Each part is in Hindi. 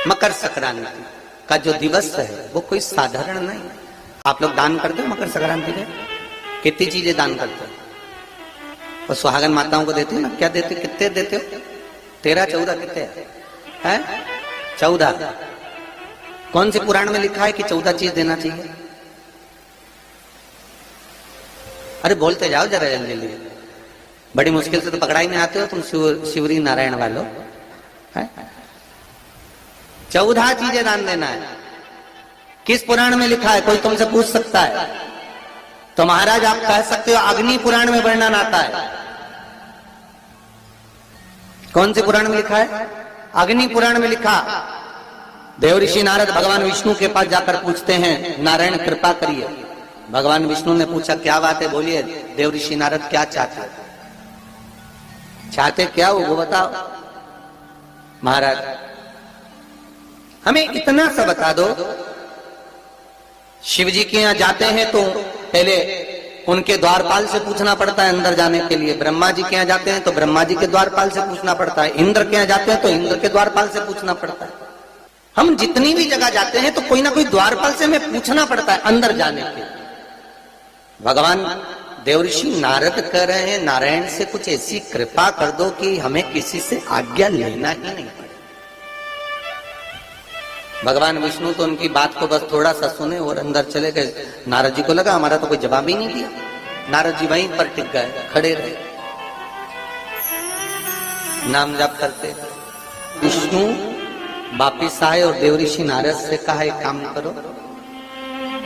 मकर संक्रांति का जो दिवस है वो कोई साधारण नहीं। आप लोग दान करते हो मकर संक्रांति में? कितनी चीजें दान करते हो? और सुहागन माताओं को देते हो ना? क्या देते हो? कितने देते हो? 13 14 कितने हैं? 14। कौन से पुराण में लिखा है कि 14 चीज देना चाहिए? अरे बोलते जाओ जरा जल्दी। बड़ी मुश्किल से तो पकड़ा ही नहीं आते हो तुम शिवरी नारायण वालों। 14 चीजें दान देना है। किस पुराण में लिखा है? कोई तुमसे पूछ सकता है तो महाराज आप कह सकते हो अग्नि पुराण में वर्णन आता है। कौन से पुराण में लिखा है? अग्नि पुराण में लिखा। देव ऋषि नारद भगवान विष्णु के पास जाकर पूछते हैं, नारायण कृपा करिए। भगवान विष्णु ने पूछा क्या बात है, बोलिए। देव ऋषि नारद क्या चाहते क्या वो बताओ। महाराज हमें इतना सा बता दो, शिव जी के यहां जाते हैं तो पहले उनके द्वारपाल से पूछना पड़ता है अंदर जाने के लिए। ब्रह्मा जी के यहां जाते हैं तो ब्रह्मा जी के द्वारपाल से पूछना पड़ता है। इंद्र के यहां जाते हैं तो इंद्र के द्वारपाल से पूछना पड़ता है। हम जितनी भी जगह जाते हैं तो कोई ना कोई द्वारपाल से हमें पूछना पड़ता है अंदर जाने के। भगवान देवऋषि नारद कह रहे हैं नारायण से कुछ ऐसी कृपा कर दो कि हमें किसी से आज्ञा लेना ही नहीं पड़े। भगवान विष्णु तो उनकी बात को बस थोड़ा सा सुने और अंदर चले गए। नारद जी को लगा हमारा तो कोई जवाब ही नहीं दिया। नारद जी वहीं पर टिक गए, खड़े रहे, नाम जाप करते। विष्णु वापिस आए और देवऋषि नारद से कहा एक काम करो,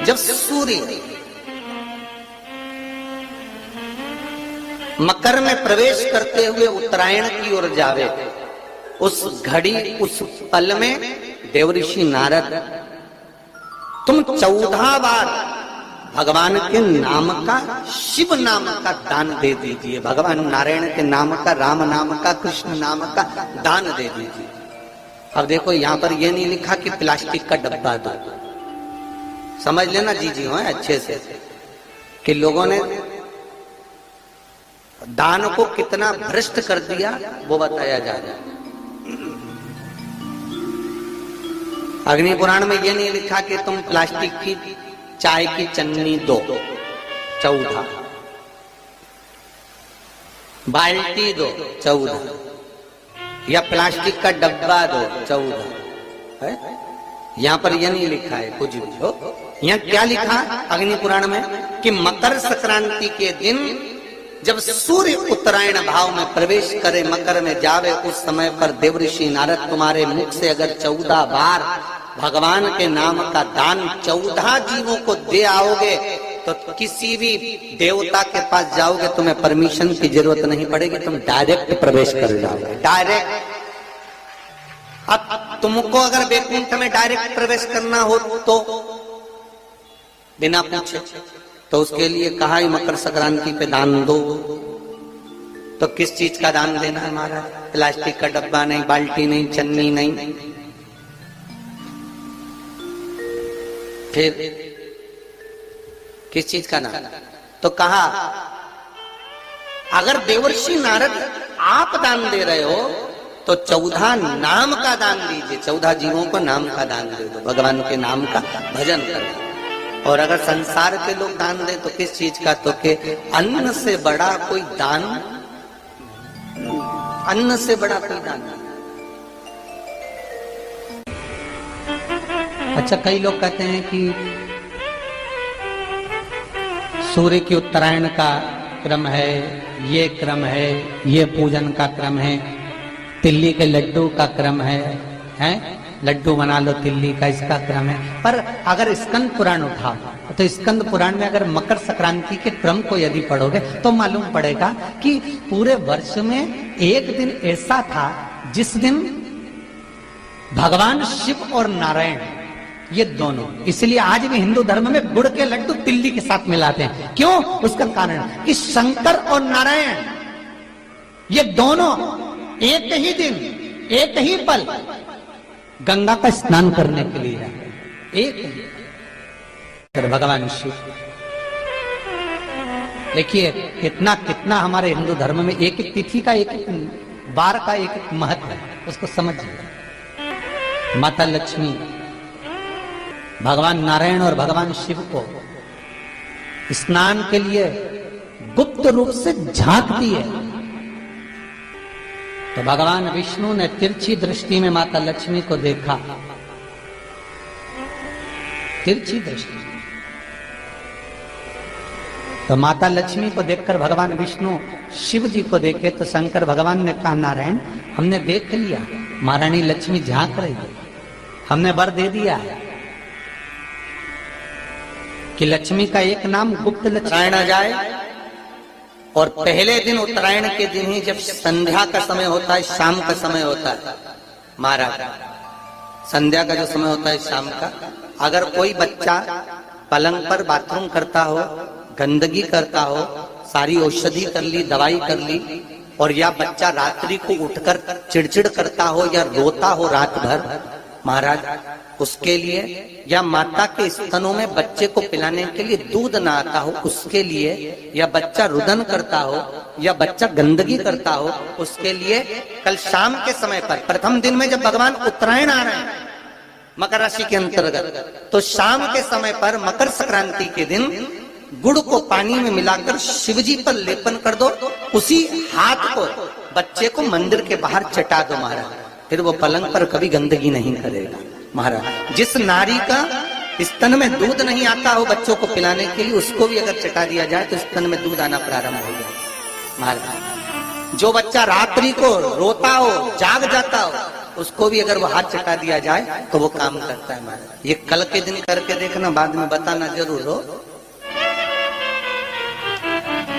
जब सूर्य मकर में प्रवेश करते हुए उत्तरायण की ओर जावे, उस घड़ी उस पल में देवऋषि नारद तुम 14 बार भगवान के नाम का, शिव नाम का दान दे दीजिए। भगवान नारायण के नाम का, राम नाम का, कृष्ण नाम का दान दे दीजिए। अब देखो यहां पर यह नहीं लिखा कि प्लास्टिक का डब्बा दो। समझ लेना जी हो अच्छे से कि लोगों ने दान को कितना भ्रष्ट कर दिया वो बताया जा रहा है। अग्नि पुराण में ये नहीं लिखा कि तुम प्लास्टिक की चाय की चन्नी दो 14, बाल्टी दो 14, या प्लास्टिक का डब्बा दो 14 है। यहां पर यह नहीं लिखा है कुछ भी हो। यहां क्या लिखा अग्नि पुराण में कि मकर संक्रांति के दिन जब सूर्य उत्तरायण भाव में प्रवेश करे, मकर में जावे, उस समय पर देवऋषि नारद तुम्हारे मुख से अगर 14 बार भगवान के नाम का दान 14 जीवों को दे आओगे तो किसी भी देवता के पास जाओगे तुम्हें परमिशन की जरूरत नहीं पड़ेगी, तुम डायरेक्ट प्रवेश कर जाओगे। डायरेक्ट। अब तुमको अगर वैकुंठ में डायरेक्ट प्रवेश करना हो तो बिना पूछे, तो उसके लिए कहा ही मकर संक्रांति पे दान दो। तो किस चीज का दान देना है हमारा? प्लास्टिक का डब्बा नहीं, बाल्टी नहीं, चन्नी नहीं। फिर किस चीज का दान? तो कहा अगर देवर्षि नारद आप दान दे रहे हो तो 14 नाम का दान दीजिए। 14 जीवों को नाम का दान दे दो, भगवान के नाम का भजन करो। और अगर संसार के लोग दान दें तो किस चीज का? तो के अन्न से बड़ा कोई दान, अन्न से बड़ा कोई दान। अच्छा कई लोग कहते हैं कि सूर्य की उत्तरायण का क्रम है, ये क्रम है, ये पूजन का क्रम है, तिल्ली के लड्डू का क्रम है, लड्डू बना लो तिल्ली का, इसका क्रम है। पर अगर स्कंद पुराण उठाओ तो स्कंद पुराण में अगर मकर संक्रांति के क्रम को यदि पढ़ोगे तो मालूम पड़ेगा कि पूरे वर्ष में एक दिन ऐसा था जिस दिन भगवान शिव और नारायण ये दोनों, इसलिए आज भी हिंदू धर्म में गुड़ के लड्डू तिल्ली के साथ मिलाते हैं। क्यों? उसका कारण कि शंकर और नारायण ये दोनों एक ही दिन, एक ही पल गंगा का स्नान करने के लिए जाते। एक भगवान शिव, देखिए कितना कितना हमारे हिंदू धर्म में एक एक तिथि का, एक एक बार का एक एक महत्व है, उसको समझिए। माता लक्ष्मी भगवान नारायण और भगवान शिव को स्नान के लिए गुप्त रूप से झांकती है। तो भगवान विष्णु ने तिरछी दृष्टि में माता लक्ष्मी को देखा, तिरछी दृष्टि। तो माता लक्ष्मी को देखकर भगवान विष्णु शिव जी को देखे तो शंकर भगवान ने कहा, नारायण हमने देख लिया, महारानी लक्ष्मी झांक रही है, हमने वर दे दिया कि लक्ष्मी का एक नाम गुप्त लक्ष्मी आ जाए। और पहले दिन उत्तरायण के दिन ही जब संध्या का समय होता है, शाम का समय होता है महाराज, संध्या का जो समय होता है शाम का, अगर कोई बच्चा पलंग पर बाथरूम करता हो, गंदगी करता हो, सारी औषधि कर ली, दवाई कर ली, और या बच्चा रात्रि को उठकर चिड़चिड़ करता हो या रोता हो रात भर महाराज, उसके लिए, या माता के स्तनों में बच्चे को पिलाने के लिए दूध ना आता हो उसके लिए, या बच्चा रुदन करता हो, या बच्चा गंदगी करता हो उसके लिए, कल शाम के समय पर प्रथम दिन में जब भगवान उत्तरायण आ रहे हैं मकर राशि के अंतर्गत, तो शाम के समय पर मकर संक्रांति के दिन गुड़ को पानी में मिलाकर शिवजी पर लेपन कर दो, उसी हाथ को बच्चे को मंदिर के बाहर चटा दो महाराज, फिर वो पलंग पर कभी गंदगी नहीं करेगा महाराज। जिस नारी का स्तन में दूध नहीं आता हो बच्चों को पिलाने के लिए, उसको भी अगर चटा दिया जाए तो स्तन में दूध आना प्रारंभ हो जाए महाराज। जो बच्चा रात्रि को रोता हो, जाग जाता हो, उसको भी अगर वो हाथ चटा दिया जाए तो वो काम करता है महाराज। ये कल के दिन करके देखना, बाद में बताना जरूर हो।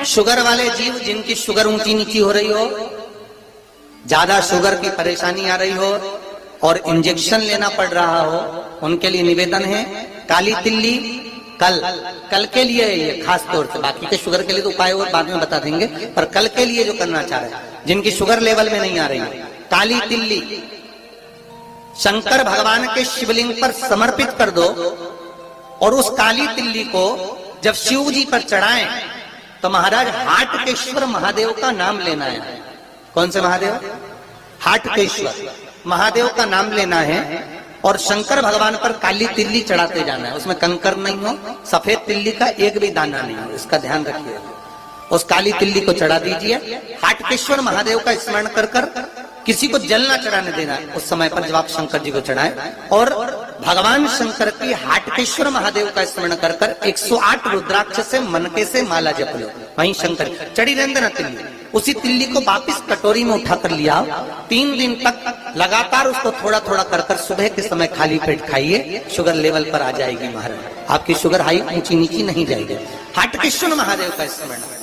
शुगर वाले जीव जिनकी शुगर ऊंची नीची हो रही हो, ज्यादा शुगर की परेशानी आ रही हो और इंजेक्शन लेना पड़ रहा हो, उनके लिए निवेदन है काली तिल्ली कल के लिए है ये खास तौर से, बाकी के शुगर के लिए तो उपाय और बाद में बता देंगे, पर कल के लिए जो करना चाह रहे हैं जिनकी शुगर लेवल में नहीं आ रही है, काली तिल्ली शंकर भगवान के शिवलिंग पर समर्पित कर दो, और उस काली तिल्ली को जब शिव जी पर चढ़ाएं तो महाराज हाटकेश्वर महादेव का नाम लेना है। कौन से महादेव? हाटकेश्वर महादेव का नाम लेना है, और शंकर भगवान पर काली तिल्ली चढ़ाते जाना है। उसमें कंकर नहीं हो, सफेद तिल्ली का एक भी दाना नहीं हो, इसका ध्यान रखिए। उस काली तिल्ली को चढ़ा दीजिए, हाटकेश्वर महादेव का स्मरण कर कर, किसी को जल ना चढ़ाने देना है उस समय पर जब आप शंकर जी को चढ़ाएं, और भगवान शंकर की हाटकेश्वर महादेव का स्मरण कर कर 108 रुद्राक्ष से मनके से माला जप लो, वहीं शंकर चढ़ी रहने ना तिल्ली। उसी तिल्ली को वापिस कटोरी में उठाकर लिया, 3 दिन तक लगातार उसको थोड़ा थोड़ा कर कर सुबह के समय खाली पेट खाइए, शुगर लेवल पर आ जाएगी महाराज, आपकी शुगर हाई ऊंची नीची नहीं जाएगी। हाटकेश्वर महादेव का स्मरण